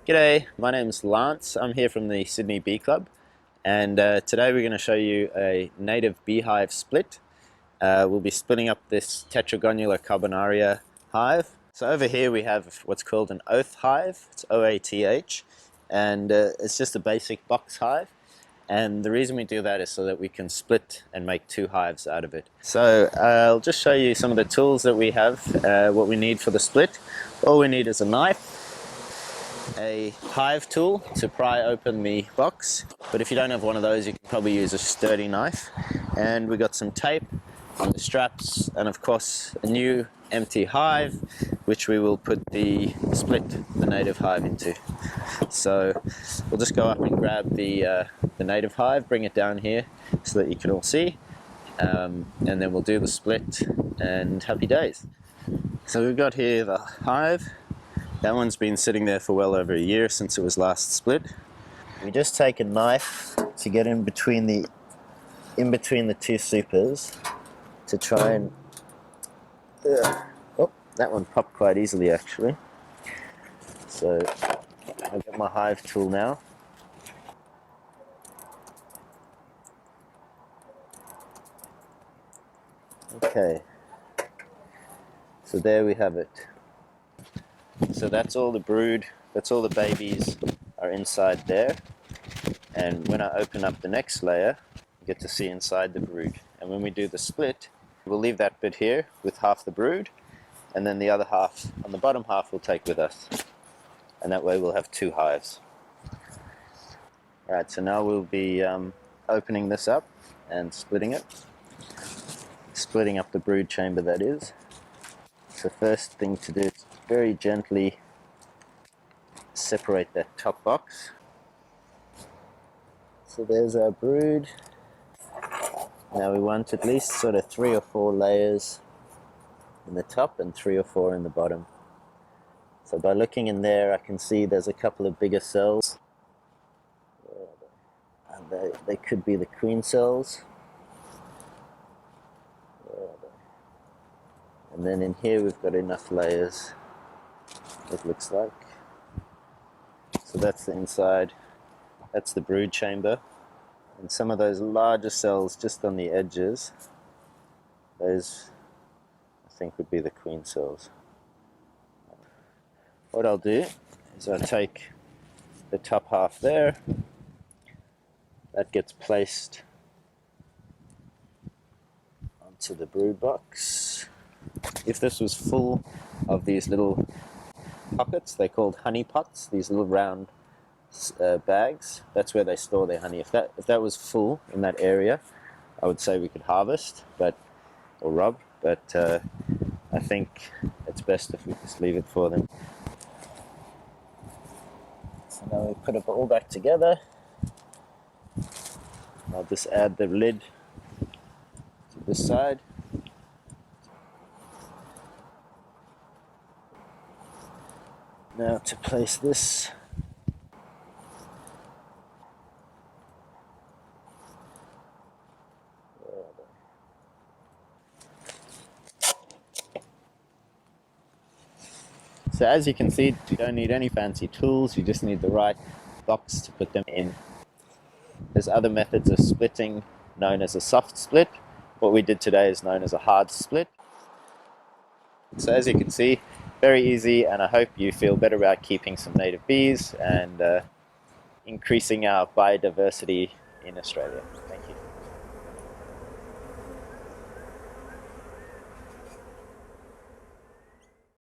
G'day, my name's Lance. I'm here from the Sydney Bee Club, and today we're going to show you a native beehive split. We'll be splitting up this Tetragonula carbonaria hive. So over here we have what's called an oath hive. It's OATH, and it's just a basic box hive. And the reason we do that is so that we can split and make two hives out of it. So I'll just show you some of the tools that we have, what we need for the split. All we need is a knife, a hive tool to pry open the box, but if you don't have one of those you can probably use a sturdy knife, and we got some tape on the straps, and of course a new empty hive which we will put the native hive into. So we'll just go up and grab the native hive, bring it down here so that you can all see, and then we'll do the split and happy days. So we've got here the hive. That one's been sitting there for well over a year since it was last split. We just take a knife to get in between the two supers to try and oh, that one popped quite easily actually. So I've got my hive tool now. Okay, so there we have it. So that's all the brood, that's all the babies are inside there. And when I open up the next layer, you get to see inside the brood. And when we do the split, we'll leave that bit here with half the brood, and then the other half on the bottom half we'll take with us. And that way we'll have two hives. Alright, so now we'll be opening this up and splitting it. Splitting up the brood chamber, that is. So first thing to do is very gently separate that top box. So there's our brood. Now we want at least sort of 3 or 4 layers in the top and 3 or 4 in the bottom. So by looking in there I can see there's a couple of bigger cells. And they could be the queen cells. And then in here we've got enough layers, it looks like. So that's the inside, that's the brood chamber. And some of those larger cells just on the edges, those I think would be the queen cells. What I'll do is I'll take the top half there, that gets placed onto the brood box. If this was full of these little pockets, they're called honey pots, these little round bags, that's where they store their honey. If that was full in that area, I would say we could harvest, or rob, but I think it's best if we just leave it for them. So now we put it all back together. I'll just add the lid to this side. Now to place this, so as you can see, you don't need any fancy tools, you just need the right box to put them in. There's other methods of splitting known as a soft split. What we did today is known as a hard split. So as you can see, very easy, and I hope you feel better about keeping some native bees and increasing our biodiversity in Australia.